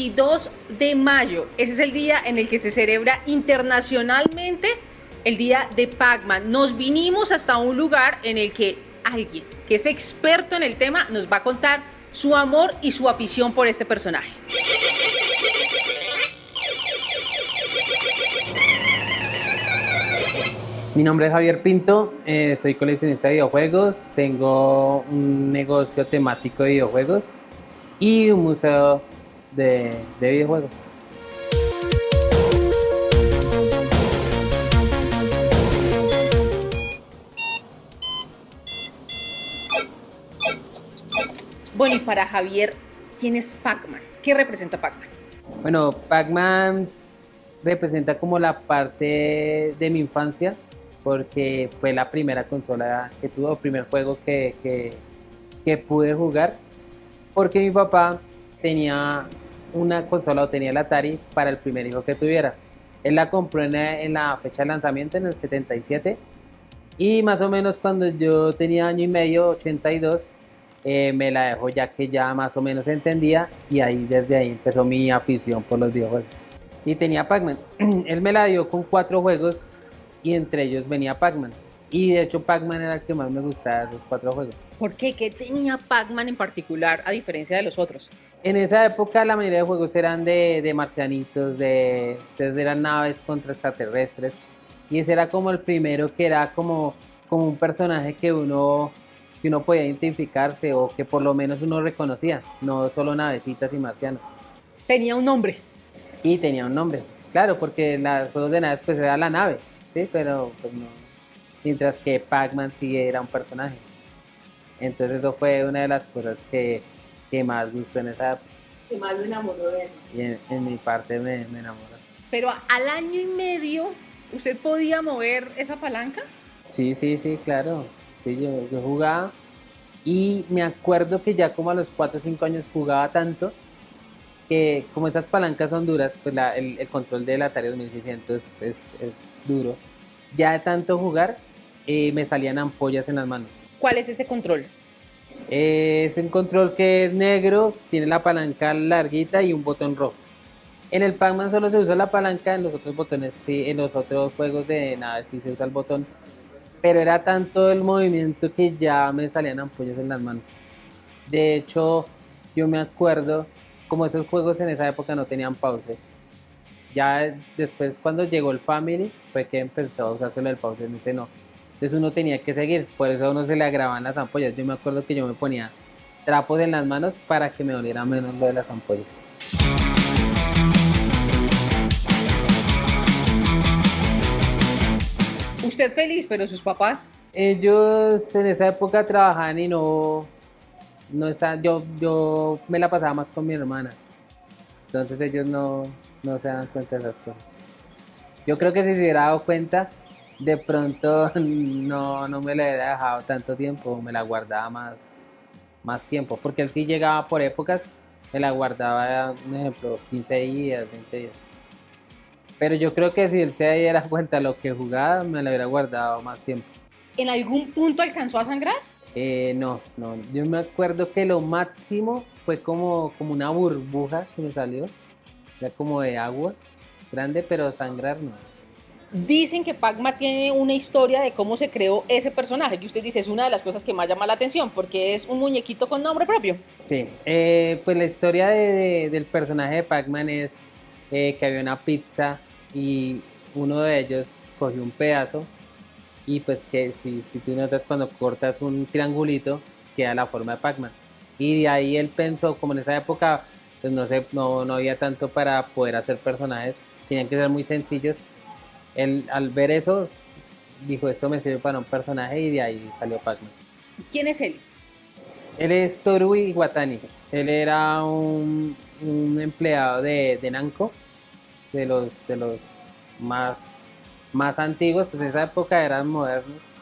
22 de mayo. Ese es el día en el que se celebra internacionalmente el día de Pac-Man. Nos vinimos hasta un lugar en el que alguien que es experto en el tema nos va a contar su amor y su afición por este personaje. Mi nombre es Javier Pinto, soy coleccionista de videojuegos, tengo un negocio temático de videojuegos y un museo de videojuegos. Bueno, y para Javier, ¿quién es Pac-Man? ¿Qué representa Pac-Man? Bueno, Pac-Man representa como la parte de mi infancia porque fue la primera consola que tuve, el primer juego que pude jugar, porque mi papá tenía una consola o tenía el Atari para el primer hijo que tuviera. Él la compró en la fecha de lanzamiento, en el 77, y más o menos cuando yo tenía año y medio, 82, me la dejó ya que ya más o menos entendía, y ahí desde ahí empezó mi afición por los videojuegos. Y tenía Pac-Man. Él me la dio con 4 juegos y entre ellos venía Pac-Man. Y de hecho Pac-Man era el que más me gustaba de los 4 juegos. ¿Por qué? ¿Qué tenía Pac-Man en particular a diferencia de los otros? En esa época la mayoría de juegos eran de marcianitos, entonces eran naves contra extraterrestres. Y ese era como el primero que era como un personaje que uno podía identificarse o que por lo menos uno reconocía, no solo navecitas y marcianos. Tenía un nombre. Y tenía un nombre, claro, porque en los juegos de naves pues era la nave, ¿sí? Pero pues no. Mientras que Pac-Man sí era un personaje. Entonces eso fue una de las cosas que más gustó en esa época. Que más lo enamoró de eso. Y en mi parte me enamoró. Pero al año y medio, ¿usted podía mover esa palanca? Sí, sí, sí, claro. Sí, yo jugaba y me acuerdo que ya como a los 4 o 5 años jugaba tanto que como esas palancas son duras, pues el control del Atari 2600 es duro. Ya de tanto jugar, me salían ampollas en las manos. ¿Cuál es ese control? Es un control que es negro, tiene la palanca larguita y un botón rojo. En el Pac-Man solo se usa la palanca, en los otros botones sí, en los otros juegos de nada sí se usa el botón. Pero era tanto el movimiento que ya me salían ampollas en las manos. De hecho, yo me acuerdo, como esos juegos en esa época no tenían pause. Ya después cuando llegó el Family fue que empezó a usarse el pause, en ese no. Entonces uno tenía que seguir, por eso a uno se le agravaban las ampollas. Yo me acuerdo que yo me ponía trapos en las manos para que me doliera menos lo de las ampollas. Usted feliz, pero sus papás. Ellos en esa época trabajaban y yo me la pasaba más con mi hermana. Entonces ellos no se dan cuenta de esas cosas. Yo creo que si se hubiera dado cuenta, de pronto no me la hubiera dejado tanto tiempo, me la guardaba más tiempo, porque él sí llegaba por épocas, me la guardaba, un ejemplo, 15 días, 20 días. Pero yo creo que si él se diera cuenta de lo que jugaba, me la hubiera guardado más tiempo. ¿En algún punto alcanzó a sangrar? No, yo me acuerdo que lo máximo fue como una burbuja que me salió, era como de agua, grande, pero sangrar no. Dicen que Pac-Man tiene una historia de cómo se creó ese personaje, que usted dice es una de las cosas que más llama la atención, porque es un muñequito con nombre propio. Sí, pues la historia del personaje de Pac-Man es que había una pizza y uno de ellos cogió un pedazo y pues que si tú notas cuando cortas un triangulito queda la forma de Pac-Man. Y de ahí él pensó, como en esa época pues no había tanto para poder hacer personajes, tenían que ser muy sencillos. Él al ver eso dijo, esto me sirve para un personaje y de ahí salió Pac-Man. ¿Quién es él? Él es Toru Iwatani. Él era un empleado de Namco, de los más antiguos, pues en esa época eran modernos,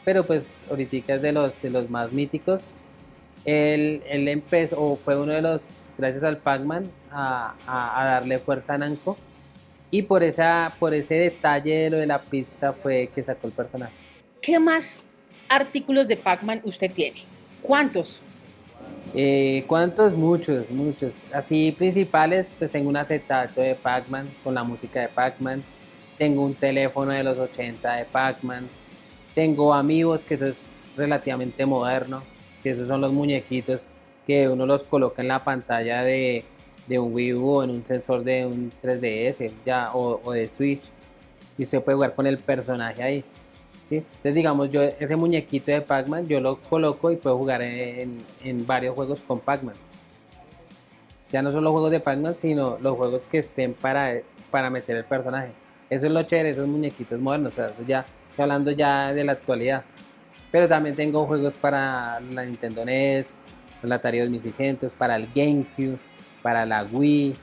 pero pues ahorita es de los más míticos. Él empezó, o fue uno de los, gracias al Pac-Man, a darle fuerza a Namco, y por ese detalle de lo de la pizza fue que sacó el personaje. ¿Qué más artículos de Pac-Man usted tiene? ¿Cuántos? ¿Cuántos? Muchos, muchos. Así principales, pues tengo un acetato de Pac-Man con la música de Pac-Man. Tengo un teléfono de los 80 de Pac-Man. Tengo amigos, que eso es relativamente moderno, que esos son los muñequitos que uno los coloca en la pantalla de un Wii U o en un sensor de un 3DS ya, o de Switch, y usted puede jugar con el personaje ahí. ¿Sí? Entonces, digamos, yo ese muñequito de Pac-Man, yo lo coloco y puedo jugar en varios juegos con Pac-Man. Ya no son los juegos de Pac-Man, sino los juegos que estén para meter el personaje. Eso es lo chévere, esos muñequitos modernos. O sea, eso ya estoy hablando ya de la actualidad. Pero también tengo juegos para la Nintendo NES, el Atari 2600, para el GameCube, para la Wii,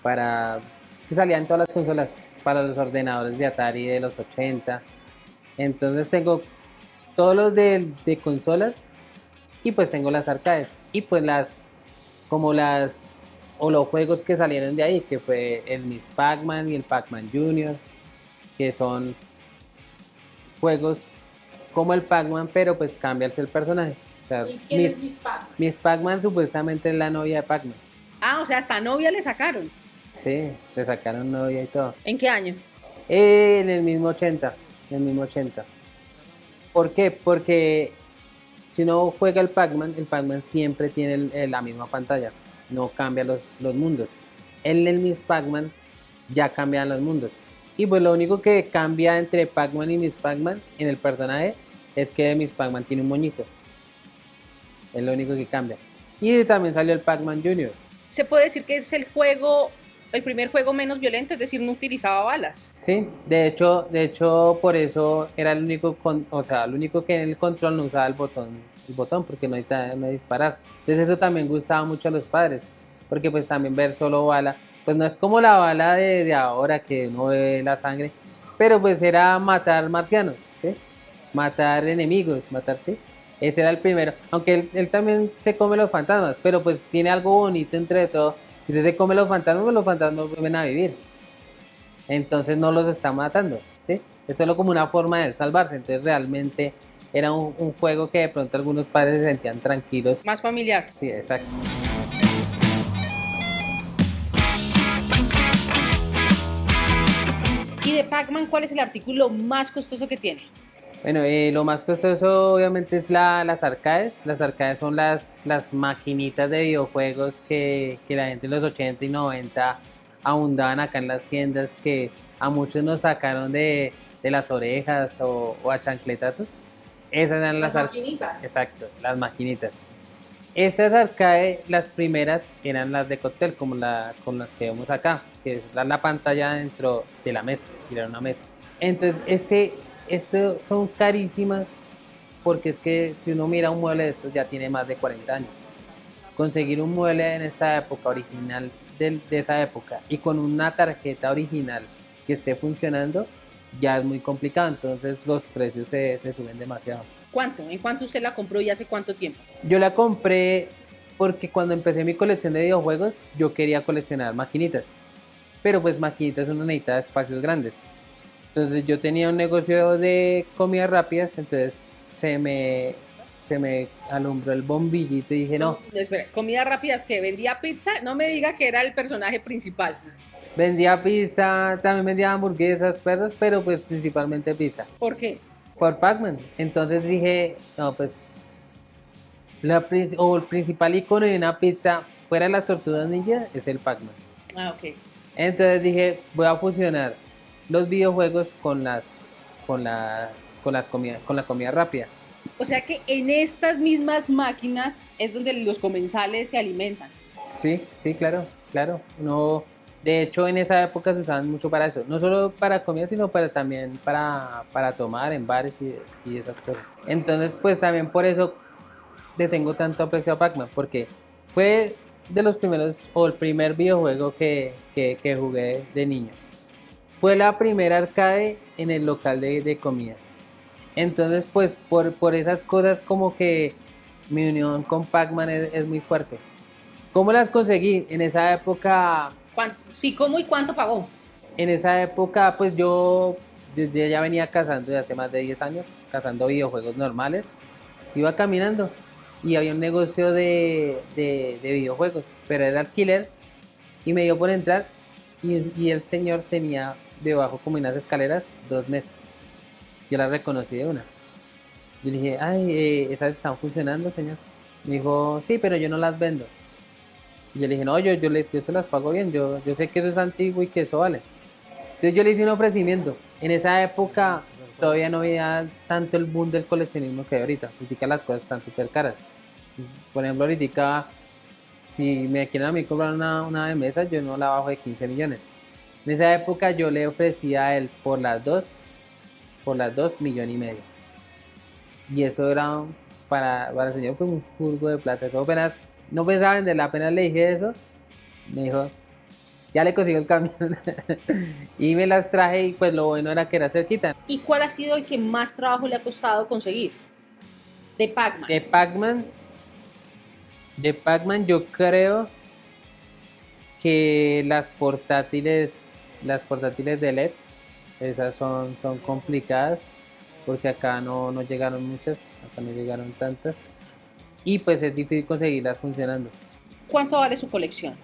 para... Es que salían todas las consolas, para los ordenadores de Atari de los 80. Entonces tengo todos los de consolas, y pues tengo las arcades y pues como las, o los juegos que salieron de ahí, que fue el Miss Pac-Man y el Pac-Man Junior, que son juegos como el Pac-Man, pero pues cambia el personaje. O sea, ¿Y quién es Miss Pac? Miss Pac-Man supuestamente es la novia de Pac-Man. Ah, o sea, hasta novia le sacaron. Sí, le sacaron novia y todo. ¿En qué año? En el mismo 80, en el mismo 80. ¿Por qué? Porque si uno juega el Pac-Man siempre tiene la misma pantalla, no cambia los mundos. En el Miss Pac-Man ya cambian los mundos. Y pues lo único que cambia entre Pac-Man y Miss Pac-Man en el personaje es que Miss Pac-Man tiene un moñito. Es lo único que cambia. Y también salió el Pac-Man Junior. Se puede decir que es el juego, el primer juego menos violento, es decir, no utilizaba balas. Sí, de hecho por eso era el único, o sea, el único que en el control no usaba el botón porque no necesitaba no disparar. Entonces eso también gustaba mucho a los padres, porque pues también ver solo bala, pues no es como la bala de ahora que uno ve la sangre, pero pues era matar marcianos, ¿sí? Matar enemigos, matar, sí. Ese era el primero, aunque él también se come los fantasmas, pero pues tiene algo bonito entre todo. Si usted se come los fantasmas vuelven a vivir. Entonces no los está matando, ¿sí? Es solo como una forma de él salvarse. Entonces realmente era un juego que de pronto algunos padres se sentían tranquilos. Más familiar. Sí, exacto. ¿Y de Pac-Man cuál es el artículo más costoso que tiene? Bueno, lo más costoso obviamente es las arcades. Las arcades son las maquinitas de videojuegos que la gente en los 80 y 90 abundaban acá en las tiendas, que a muchos nos sacaron de las orejas o a chancletazos. Esas eran las maquinitas. Exacto, las maquinitas. Estas arcades, las primeras eran las de cóctel, como con las que vemos acá, que es la pantalla dentro de la mesa, girar una mesa. Entonces, estos son carísimas, porque es que si uno mira un mueble de estos ya tiene más de 40 años. Conseguir un mueble en esa época original, de esa época, y con una tarjeta original que esté funcionando, ya es muy complicado. Entonces los precios se suben demasiado. ¿Cuánto? ¿En cuánto usted la compró y hace cuánto tiempo? Yo la compré porque cuando empecé mi colección de videojuegos, yo quería coleccionar maquinitas, pero pues maquinitas uno necesita espacios grandes. Entonces yo tenía un negocio de comidas rápidas, entonces se me alumbró el bombillito y dije, no, No, espera, comidas rápidas que vendía pizza, no me diga que era el personaje principal. vendía pizza, también vendía hamburguesas, perros, pero pues principalmente pizza, ¿Por qué? por Pac-Man. Entonces dije, no, pues el principal icono de una pizza fuera de las tortugas ninja es el Pac-Man. Ah, ok. Entonces dije, voy a fusionar los videojuegos con las comidas, con la comida rápida. O sea que en estas mismas máquinas es donde los comensales se alimentan. Sí, sí, claro, claro. No, de hecho, en esa época se usaban mucho para eso. No solo para comida, sino también para tomar en bares y esas cosas. Entonces, pues también por eso le tengo tanto aprecio a Pac-Man, porque fue de los primeros, o el primer videojuego que jugué de niño. Fue la primera arcade en el local de comidas. Entonces, pues por esas cosas, como que mi unión con Pac-Man es muy fuerte. ¿Cómo las conseguí? Sí, ¿cómo y cuánto pagó? En esa época, pues yo desde ya venía cazando de hace más de 10 años, cazando videojuegos normales. Iba caminando y había un negocio de videojuegos, pero era alquiler y me dio por entrar y el señor tenía debajo como unas escaleras 2 mesas. Yo las reconocí de una. Yo le dije, ay, ¿esas están funcionando, señor? Me dijo, sí, pero yo no las vendo. Y yo le dije, no, yo se las pago bien, yo sé que eso es antiguo y que eso vale. Entonces yo le hice un ofrecimiento. En esa época todavía no había tanto el boom del coleccionismo que hay ahorita. Ahorita las cosas están súper caras. Por ejemplo, ahorita si me quieren a mí comprar una de mesa, yo no la bajo de 15 millones. En esa época yo le ofrecía a él por las dos, 1,5 millones. Y eso era, para el señor fue un jurgo de plata. Eso apenas, no pensaba venderla, apenas le dije eso, me dijo, ya le consigo el camión. Y me las traje y pues lo bueno era que era cerquita. ¿Y cuál ha sido el que más trabajo le ha costado conseguir? De Pac-Man. De Pac-Man, de Pac-Man yo creo que las portátiles de LED, esas son complicadas porque acá no llegaron muchas, acá no llegaron tantas y pues es difícil conseguirlas funcionando. ¿Cuánto vale su colección?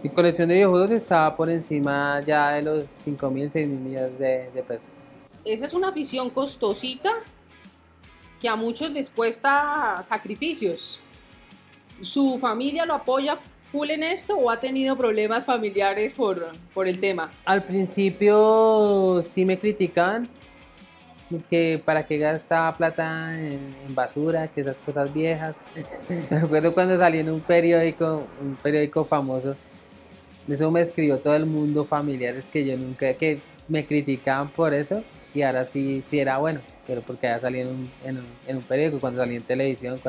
Mi colección de videojuegos estaba por encima ya de los 5.000, 6.000 millones de pesos. Esa es una afición costosita que a muchos les cuesta sacrificios. ¿Su familia lo apoya full en esto o ha tenido problemas familiares por el tema? Al principio sí me criticaban que para qué gastaba plata en basura, que esas cosas viejas. Me acuerdo cuando salí en un periódico famoso. Eso me escribió todo el mundo, familiares que yo nunca, que me criticaban por eso y ahora sí era bueno, pero porque ya salí en un periódico, cuando salí en televisión,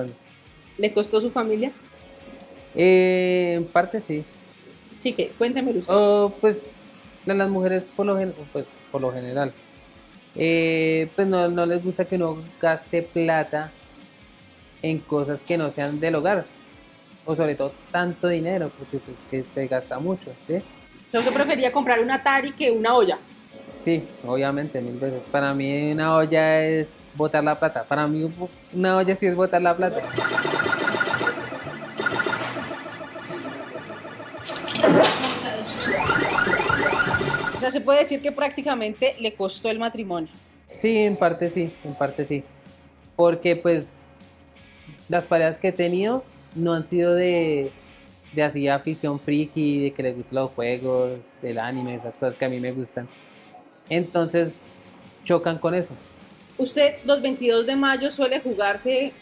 ¿Le costó su familia? en parte sí. Sí, que cuénteme usted. Pues las mujeres por lo general, pues no les gusta que uno gaste plata en cosas que no sean del hogar, o sobre todo tanto dinero, porque pues que se gasta mucho, ¿sí? Yo prefería comprar un Atari que una olla. Sí, obviamente, 1.000 veces. Para mí una olla es botar la plata. Para mí una olla sí es botar la plata. O sea, se puede decir que prácticamente le costó el matrimonio. Sí, en parte sí, en parte sí. Porque pues las parejas que he tenido no han sido de así afición friki, de que les gustan los juegos, el anime, esas cosas que a mí me gustan. Entonces chocan con eso. Usted los 22 de mayo suele jugarse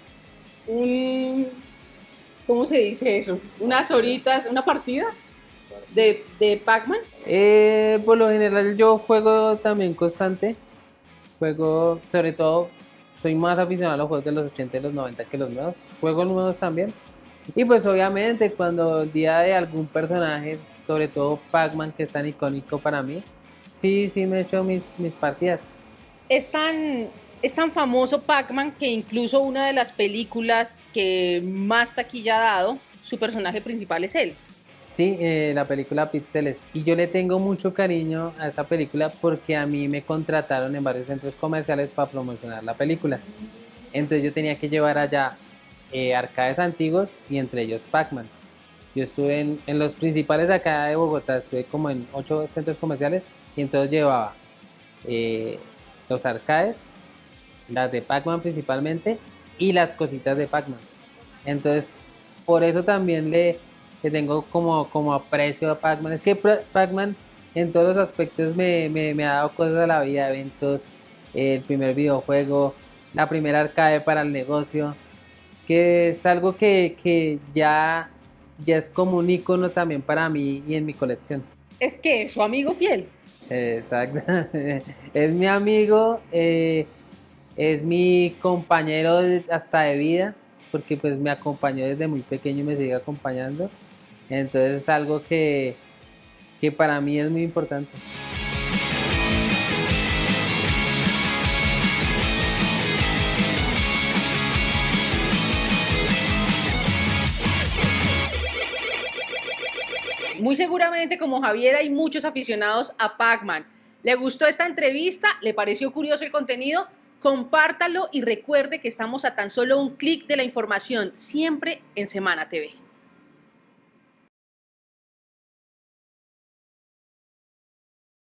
un, ¿cómo se dice eso? Unas horitas, una partida de Pac-Man. Por lo general yo juego también constante. Juego, sobre todo, soy más aficionado a los juegos de los 80 y los 90 que los nuevos. Juego los nuevos también. Y pues obviamente cuando el día de algún personaje, sobre todo Pac-Man, que es tan icónico para mí, sí me he hecho mis partidas. Es tan, es tan famoso Pac-Man que incluso una de las películas que más taquilla ha dado, su personaje principal es él. Sí, la película Pixeles. Y yo le tengo mucho cariño a esa película porque a mí me contrataron en varios centros comerciales para promocionar la película. Entonces yo tenía que llevar allá arcades antiguos y entre ellos Pac-Man. Yo estuve en los principales de acá de Bogotá, estuve como en 8 centros comerciales y entonces llevaba los arcades, las de Pac-Man principalmente y las cositas de Pac-Man. Entonces por eso también le tengo como aprecio a Pac-Man. Es que Pac-Man en todos los aspectos me ha dado cosas a la vida, eventos, el primer videojuego, la primera arcade para el negocio, que es algo que ya es como un icono también para mí y en mi colección. Es que su amigo fiel. Exacto. Es mi amigo, es mi compañero hasta de vida, porque pues me acompañó desde muy pequeño y me sigue acompañando. Entonces es algo que para mí es muy importante. Muy seguramente, como Javier, hay muchos aficionados a Pac-Man. ¿Le gustó esta entrevista? ¿Le pareció curioso el contenido? compártalo y recuerde que estamos a tan solo un clic de la información, siempre en Semana TV.